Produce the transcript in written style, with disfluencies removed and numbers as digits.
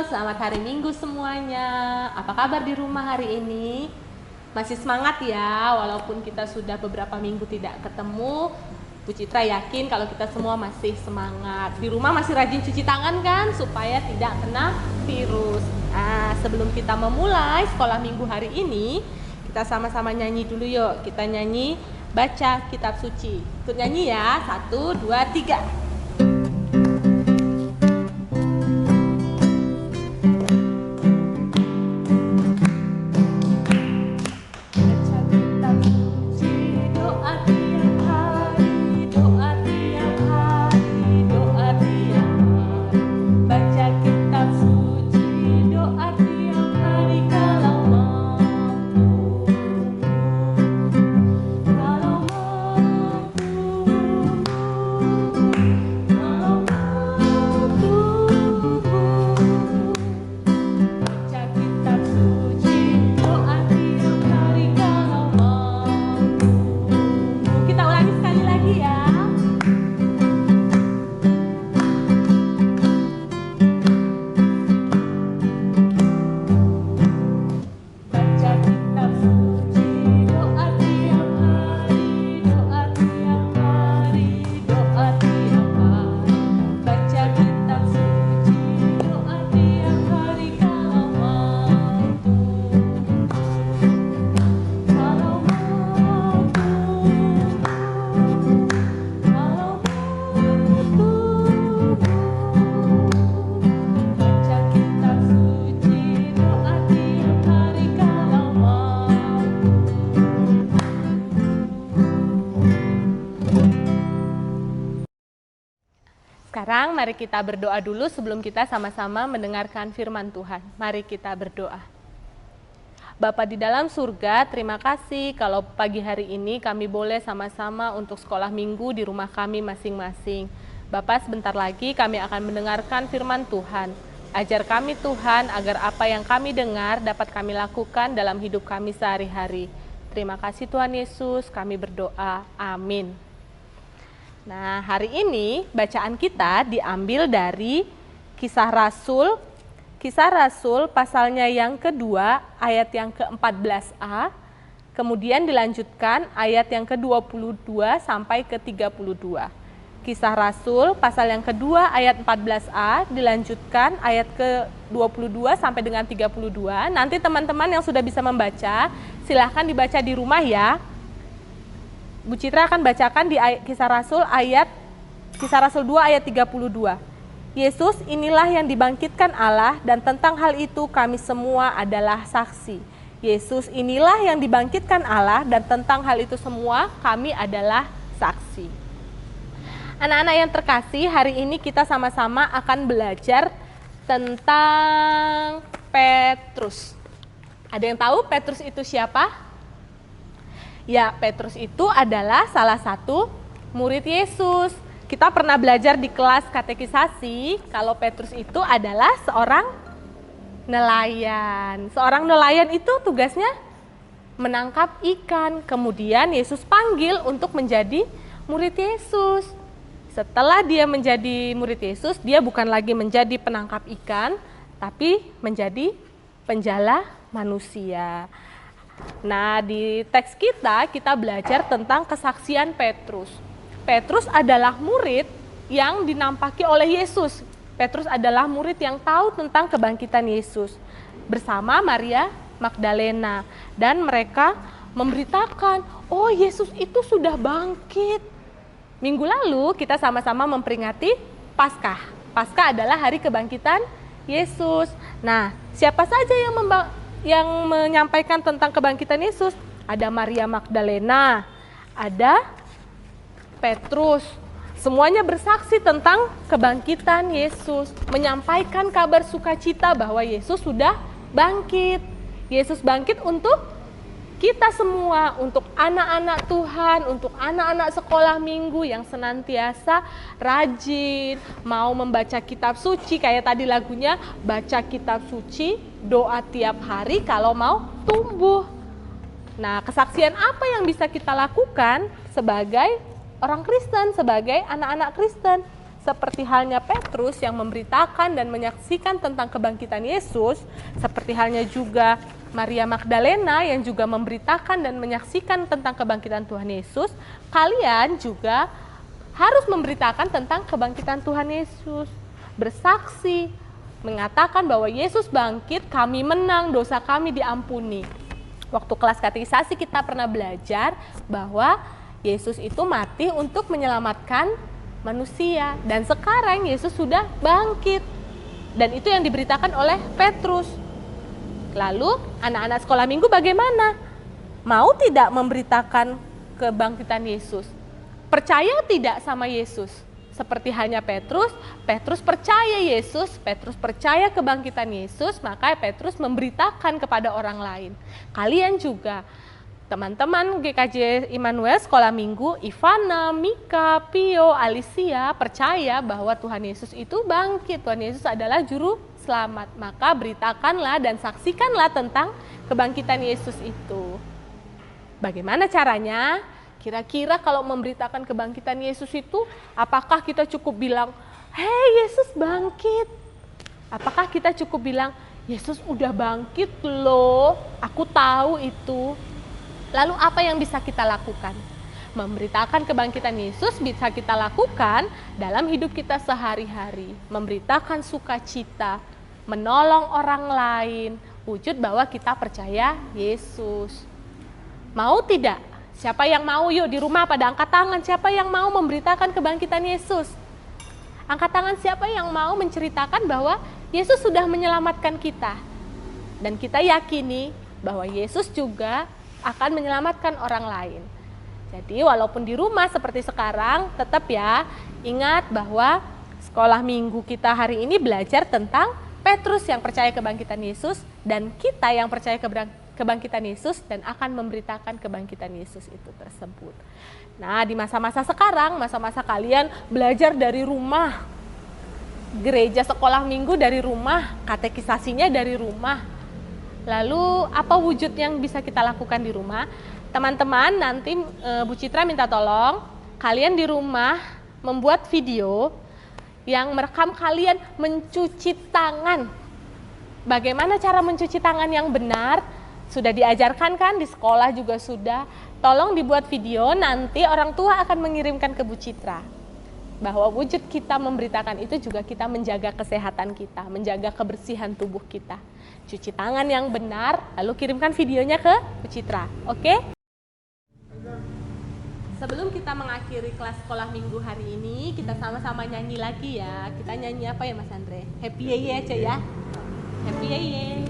selamat hari Minggu semuanya. Apa kabar di rumah hari ini? Masih semangat ya, walaupun kita sudah beberapa minggu tidak ketemu. Bu Citra yakin kalau kita semua masih semangat. Di rumah masih rajin cuci tangan kan, supaya tidak kena virus. Nah, sebelum kita memulai sekolah minggu hari ini, kita sama-sama nyanyi dulu yuk. Kita nyanyi baca kitab suci. Ikut nyanyi ya, 1, 2, 3. Sekarang mari kita berdoa dulu sebelum kita sama-sama mendengarkan firman Tuhan. Mari kita berdoa. Bapa di dalam surga, terima kasih kalau pagi hari ini kami boleh sama-sama untuk sekolah minggu di rumah kami masing-masing. Bapak, sebentar lagi kami akan mendengarkan firman Tuhan. Ajar kami Tuhan agar apa yang kami dengar dapat kami lakukan dalam hidup kami sehari-hari. Terima kasih Tuhan Yesus, kami berdoa. Amin. Nah, hari ini bacaan kita diambil dari Kisah Rasul pasalnya yang kedua, ayat yang ke-14a, kemudian dilanjutkan ayat yang ke-22 sampai ke-32. Kisah Rasul pasal yang kedua, ayat 14a, dilanjutkan ayat ke-22 sampai dengan 32. Nanti teman-teman yang sudah bisa membaca, silahkan dibaca di rumah ya. Bu Citra akan bacakan di Kisah Rasul 2 ayat 32. Yesus inilah yang dibangkitkan Allah dan tentang hal itu kami semua adalah saksi. Yesus inilah yang dibangkitkan Allah dan tentang hal itu semua kami adalah saksi. Anak-anak yang terkasih, hari ini kita sama-sama akan belajar tentang Petrus. Ada yang tahu Petrus itu siapa? Ya, Petrus itu adalah salah satu murid Yesus. Kita pernah belajar di kelas katekisasi kalau Petrus itu adalah seorang nelayan. Seorang nelayan itu tugasnya menangkap ikan. Kemudian Yesus panggil untuk menjadi murid Yesus. Setelah dia menjadi murid Yesus, dia bukan lagi menjadi penangkap ikan, tapi menjadi penjala manusia. Nah, di teks kita belajar tentang kesaksian Petrus. Petrus adalah murid yang dinampaki oleh Yesus. Petrus adalah murid yang tahu tentang kebangkitan Yesus bersama Maria Magdalena. Dan mereka memberitakan, oh Yesus itu sudah bangkit. Minggu lalu kita sama-sama memperingati Paskah. Paskah adalah hari kebangkitan Yesus. Nah, siapa saja yang menyampaikan tentang kebangkitan Yesus? Ada Maria Magdalena, ada Petrus. Semuanya bersaksi tentang kebangkitan Yesus, menyampaikan kabar sukacita bahwa Yesus sudah bangkit. Yesus bangkit untuk kita semua, untuk anak-anak Tuhan, untuk anak-anak sekolah minggu yang senantiasa rajin, mau membaca kitab suci, kayak tadi lagunya, baca kitab suci, doa tiap hari kalau mau tumbuh. Nah, kesaksian apa yang bisa kita lakukan sebagai orang Kristen, sebagai anak-anak Kristen? seperti halnya Petrus yang memberitakan dan menyaksikan tentang kebangkitan Yesus, seperti halnya juga Maria Magdalena yang juga memberitakan dan menyaksikan tentang kebangkitan Tuhan Yesus, kalian juga harus memberitakan tentang kebangkitan Tuhan Yesus. Bersaksi, mengatakan bahwa Yesus bangkit, kami menang, dosa kami diampuni. Waktu kelas katekisasi kita pernah belajar bahwa Yesus itu mati untuk menyelamatkan manusia. Dan sekarang Yesus sudah bangkit. Dan itu yang diberitakan oleh Petrus. Lalu anak-anak sekolah minggu bagaimana? Mau tidak memberitakan kebangkitan Yesus? Percaya tidak sama Yesus? Seperti halnya Petrus, Petrus percaya Yesus, Petrus percaya kebangkitan Yesus, maka Petrus memberitakan kepada orang lain. Kalian juga, teman-teman GKJ Immanuel Sekolah Minggu, Ivana, Mika, Pio, Alicia percaya bahwa Tuhan Yesus itu bangkit. Tuhan Yesus adalah juru selamat. Maka beritakanlah dan saksikanlah tentang kebangkitan Yesus itu. Bagaimana caranya? Kira-kira kalau memberitakan kebangkitan Yesus itu, apakah kita cukup bilang, "Hei, Yesus bangkit"? Apakah kita cukup bilang, "Yesus udah bangkit loh, aku tahu itu"? Lalu apa yang bisa kita lakukan? Memberitakan kebangkitan Yesus bisa kita lakukan dalam hidup kita sehari-hari. Memberitakan sukacita, menolong orang lain, wujud bahwa kita percaya Yesus. Mau tidak? Siapa yang mau? Yuk di rumah pada angkat tangan. Siapa yang mau memberitakan kebangkitan Yesus? Angkat tangan siapa yang mau menceritakan bahwa Yesus sudah menyelamatkan kita. Dan kita yakini bahwa Yesus juga akan menyelamatkan orang lain. Jadi walaupun di rumah seperti sekarang, tetap ya ingat bahwa sekolah minggu kita hari ini belajar tentang Petrus yang percaya kebangkitan Yesus dan kita yang percaya kebangkitan Yesus dan akan memberitakan kebangkitan Yesus itu tersebut. Nah, di masa-masa sekarang, masa-masa kalian belajar dari rumah, gereja sekolah minggu dari rumah, katekisasinya dari rumah. Lalu apa wujud yang bisa kita lakukan di rumah? Teman-teman, nanti Bu Citra minta tolong kalian di rumah membuat video yang merekam kalian mencuci tangan. Bagaimana cara mencuci tangan yang benar? Sudah diajarkan kan di sekolah juga sudah. Tolong dibuat video, nanti orang tua akan mengirimkan ke Bu Citra. Bahwa wujud kita memberitakan itu juga kita menjaga kesehatan kita, menjaga kebersihan tubuh kita. Cuci tangan yang benar, lalu kirimkan videonya ke Bu Citra. Oke? Sebelum kita mengakhiri kelas sekolah minggu hari ini, kita sama-sama nyanyi lagi ya. Kita nyanyi apa ya Mas Andre? Happy Yeye aja ya. Happy Yeye.